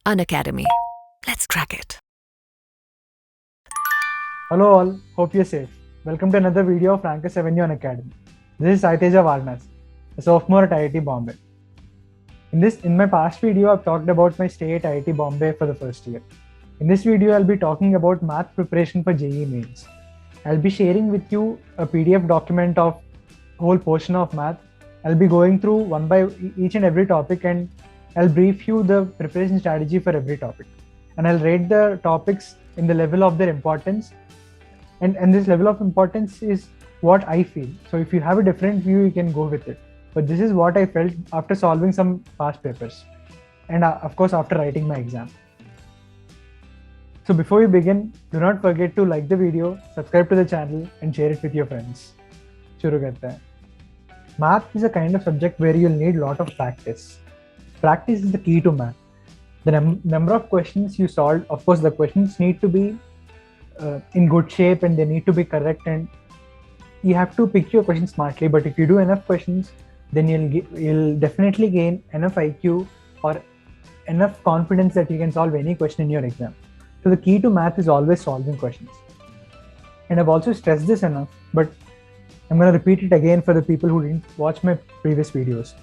Unacademy. Let's crack it. Hello all, hope you're safe. Welcome to another video of Rankers Avenue Unacademy. This is Sai Teja Varanasi, a sophomore at IIT Bombay. In my past video, I've talked about my stay at IIT Bombay for the first year. In this video, I'll be talking about math preparation for JEE mains. I'll be sharing with you a PDF document of whole portion of math. I'll be going through one by each and every topic, and I'll brief you the preparation strategy for every topic. And I'll rate the topics in the level of their importance. And this level of importance is what I feel. So if you have a different view, you can go with it. But this is what I felt after solving some past papers. And of course, after writing my exam. So before we begin, do not forget to like the video, subscribe to the channel, and share it with your friends. Shuru karte hain. Math is a kind of subject where you'll need a lot of practice. Practice is the key to math. The number of questions you solve, of course, the questions need to be in good shape and they need to be correct, and you have to pick your questions smartly. But if you do enough questions, then you'll definitely gain enough IQ or enough confidence that you can solve any question in your exam. So the key to math is always solving questions. And I've also stressed this enough, but I'm going to repeat it again for the people who didn't watch my previous videos.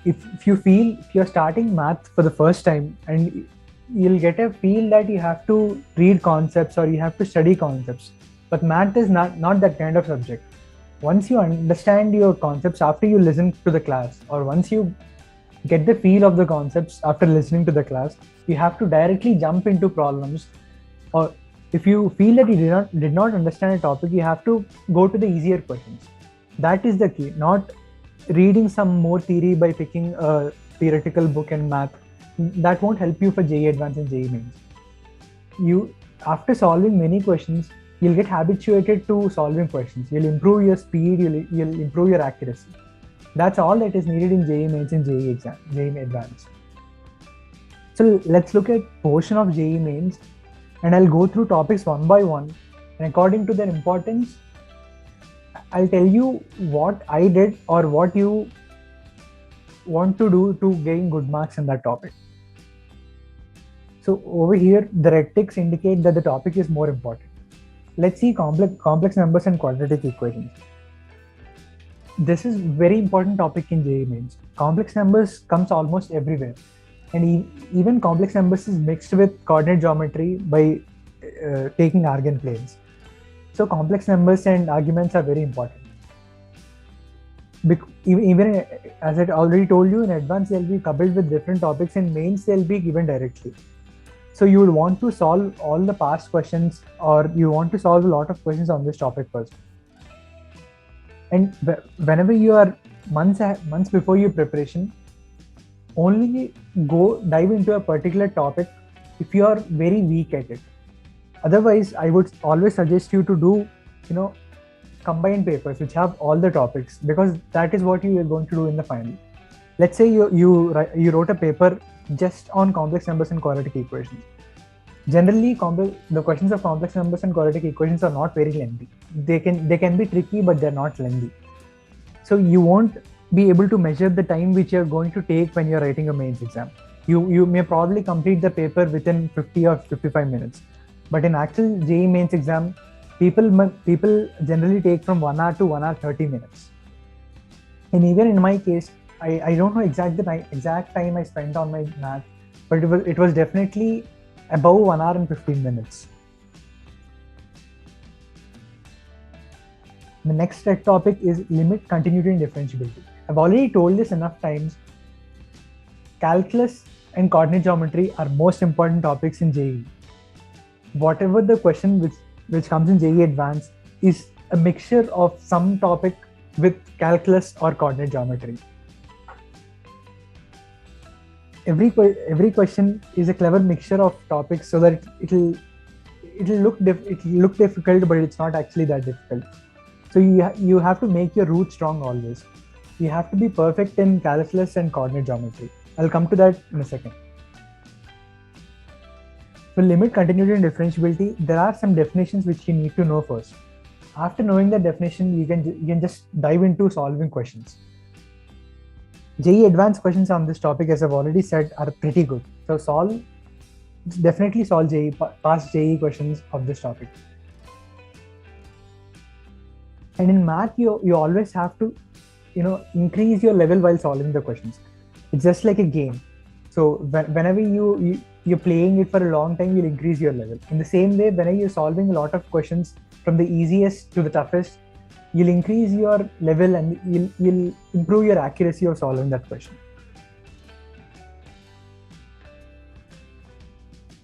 If you're starting math for the first time, and you'll get a feel that you have to read concepts or you have to study concepts, but math is not that kind of subject. Once you understand your concepts after you listen to the class, or once you get the feel of the concepts after listening to the class, you have to directly jump into problems. Or if you feel that you did not understand a topic, you have to go to the easier questions. That is the key, not reading some more theory by picking a theoretical book in math. That won't help you for JEE Advanced and JEE mains. After solving many questions, you'll get habituated to solving questions. You'll improve your speed, you'll improve your accuracy. That's all that is needed in JEE mains and JEE Advanced. So let's look at portion of JEE mains, and I'll go through topics one by one, and according to their importance, I'll tell you what I did or what you want to do to gain good marks in that topic. So over here, the red ticks indicate that the topic is more important. Let's see complex numbers and quadratic equations. This is very important topic in JEE mains. Complex numbers comes almost everywhere, and even complex numbers is mixed with coordinate geometry by taking argand planes. So complex numbers and arguments are very important. Even as I already told you, in advance they'll be coupled with different topics, and mains they'll be given directly. So you would want to solve all the past questions, or you want to solve a lot of questions on this topic first. And whenever you are months before your preparation, only go dive into a particular topic if you are very weak at it. Otherwise, I would always suggest you to do, combined papers which have all the topics, because that is what you are going to do in the final. Let's say you wrote a paper just on complex numbers and quadratic equations. Generally, the questions of complex numbers and quadratic equations are not very lengthy. They can be tricky, but they're not lengthy. So you won't be able to measure the time which you're going to take when you're writing a mains exam. You may probably complete the paper within 50 or 55 minutes. But in actual JEE mains exam, people generally take from 1 hour to 1 hour 30 minutes. And even in my case, I don't know exact time I spent on my math, but it was definitely above 1 hour and 15 minutes. The next topic is limit, continuity, and differentiability. I've already told this enough times. Calculus and coordinate geometry are most important topics in JEE. Whatever the question which comes in JEE Advanced is a mixture of some topic with calculus or coordinate geometry. Every question is a clever mixture of topics, so that it'll look difficult, but it's not actually that difficult. So you have to make your root strong always. You have to be perfect in calculus and coordinate geometry. I'll come to that in a second. For limit, continuity, and differentiability, there are some definitions which you need to know first. After knowing the definition, you can just dive into solving questions. JEE Advanced questions on this topic, as I've already said, are pretty good. So definitely solve JEE, past JEE questions of this topic. And in math, you always have to, increase your level while solving the questions. It's just like a game. So whenever you're playing it for a long time, you'll increase your level. In the same way, whenever you're solving a lot of questions from the easiest to the toughest, you'll increase your level and you'll improve your accuracy of solving that question.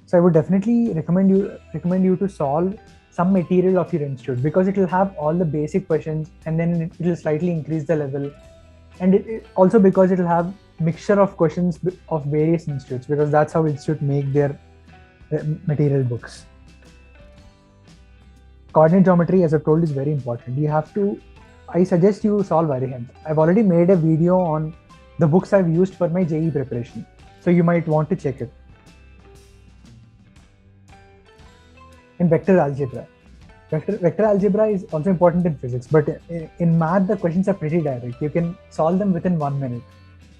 So I would definitely recommend you to solve some material of your institute, because it will have all the basic questions, and then it will slightly increase the level, and it also because it will have mixture of questions of various institutes, because that's how institute make their material books. Coordinate geometry, as I've told, is very important. I suggest you solve Arihant. I've already made a video on the books I've used for my JEE preparation, so you might want to check it. In vector algebra. Vector algebra is also important in physics, but in math, the questions are pretty direct. You can solve them within 1 minute.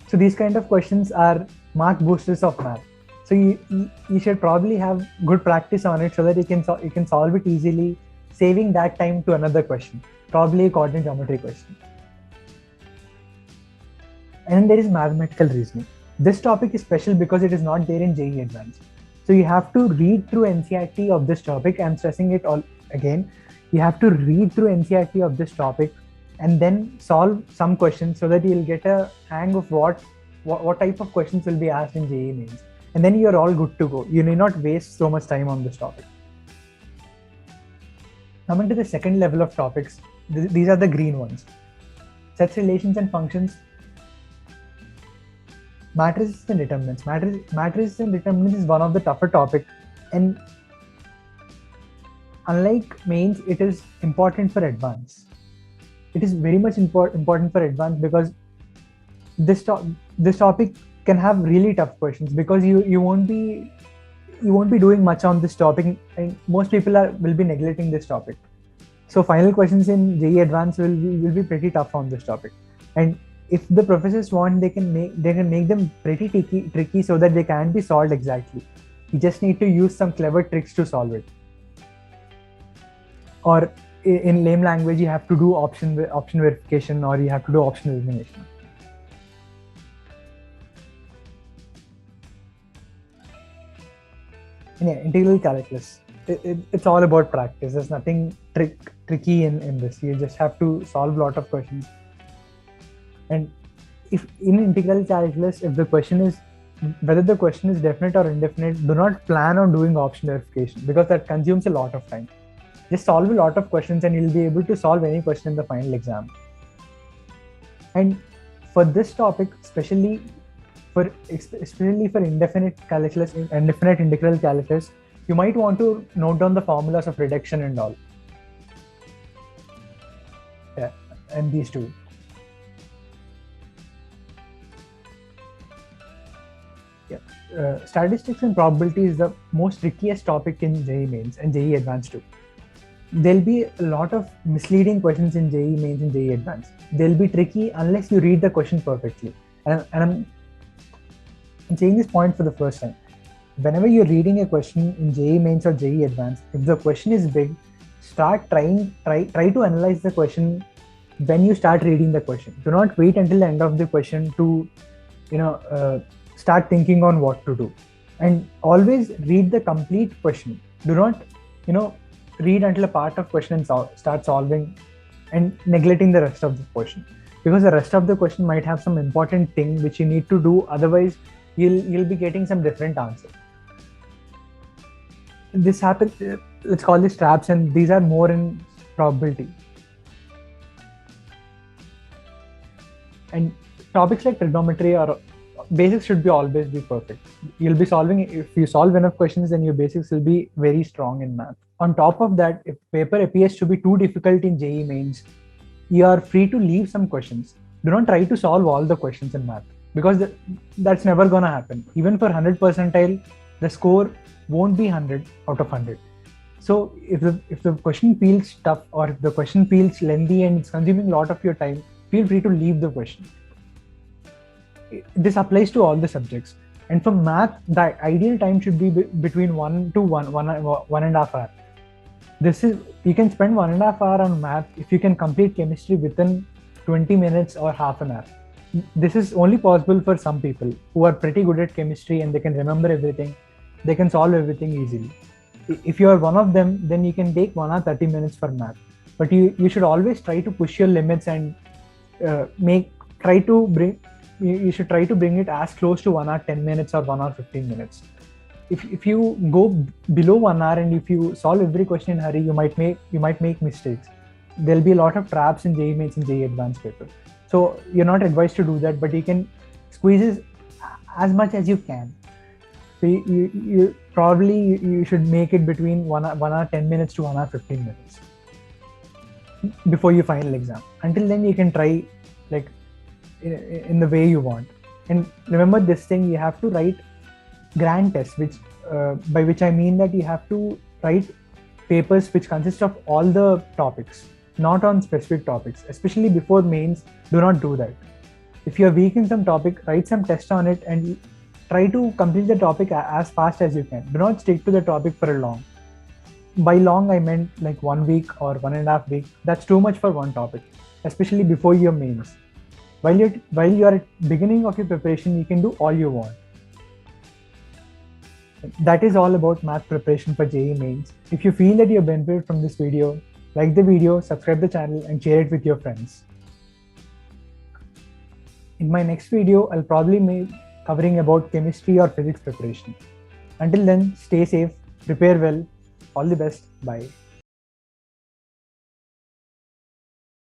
So these kind of questions are mark boosters of math. So you should probably have good practice on it so that you can solve it easily, saving that time to another question, probably a coordinate geometry question. And then there is mathematical reasoning. This topic is special because it is not there in JEE Advanced. So you have to read through NCERT of this topic. I'm stressing it all again. You have to read through NCERT of this topic and then solve some questions so that you'll get a hang of what type of questions will be asked in JEE mains. And then you're all good to go. You need not waste so much time on this topic. Coming to the second level of topics, these are the green ones. Sets, relations, and functions. Matrices and determinants. Matrices and determinants is one of the tougher topics, and unlike mains, it is important for advanced. It is very much important for advanced because this topic can have really tough questions, because you won't be doing much on this topic, and most people will be neglecting this topic. So final questions in JEE Advanced will be pretty tough on this topic, and if the professors want, they can make them pretty tricky so that they can be solved exactly. You just need to use some clever tricks to solve it. Or in lame language, you have to do option verification, or you have to do option elimination. And yeah, integral calculus. It's all about practice. There's nothing tricky in this. You just have to solve a lot of questions. And if in integral calculus, if the question is whether the question is definite or indefinite, do not plan on doing option verification, because that consumes a lot of time. Just solve a lot of questions and you'll be able to solve any question in the final exam. And for this topic, especially for indefinite calculus, indefinite integral calculus, you might want to note down the formulas of reduction and all. Yeah, and these two. Statistics and probability is the most trickiest topic in JEE mains and JEE Advanced too. There'll be a lot of misleading questions in JEE mains and JEE Advanced. They'll be tricky unless you read the question perfectly. And I'm saying this point for the first time. Whenever you're reading a question in JEE mains or JEE Advanced, if the question is big, try to analyze the question when you start reading the question. Do not wait until the end of the question to start thinking on what to do, and always read the complete question. Do not read until a part of question and start solving and neglecting the rest of the question, because the rest of the question might have some important thing which you need to do. Otherwise you'll be getting some different answer. This happens, let's call this traps, and these are more in probability. And topics like trigonometry or basics should always be perfect. You'll be solving, if you solve enough questions, then your basics will be very strong in math. On top of that, if paper appears to be too difficult in JEE mains, you are free to leave some questions. Do not try to solve all the questions in math, because that's never gonna happen. Even for 100 percentile, the score won't be 100 out of 100. So if the question feels tough, or if the question feels lengthy and it's consuming a lot of your time, feel free to leave the question. This applies to all the subjects. And for math, the ideal time should be between 1 and a half hour. This is, you can spend 1.5 hours on math if you can complete chemistry within 20 minutes or half an hour. This is only possible for some people who are pretty good at chemistry and they can remember everything. They can solve everything easily. If you are one of them, then you can take 1 hour 30 minutes for math. But you should always try to push your limits and you should try to bring it as close to 1 hour 10 minutes or 1 hour 15 minutes. If you go below 1 hour and if you solve every question in a hurry, you might make mistakes. There'll be a lot of traps in JEE Mains and JEE Advanced paper. So you're not advised to do that, but you can squeeze as much as you can. So you should make it between 1 hour 10 minutes to 1 hour 15 minutes before your final exam. Until then, you can try like in the way you want. And remember this thing, you have to write grand tests, by which I mean that you have to write papers which consist of all the topics, not on specific topics. Especially before mains, do not do that. If you are weak in some topic, write some test on it and try to complete the topic as fast as you can. Do not stick to the topic for a long. By long, I meant like 1 week or 1.5 weeks. That's too much for one topic, especially before your mains. While you are at beginning of your preparation, you can do all you want. That is all about math preparation for JEE Mains. If you feel that you have benefited from this video, like the video, subscribe the channel and share it with your friends. In my next video, I'll probably be covering about chemistry or physics preparation. Until then, stay safe, prepare well, all the best, bye.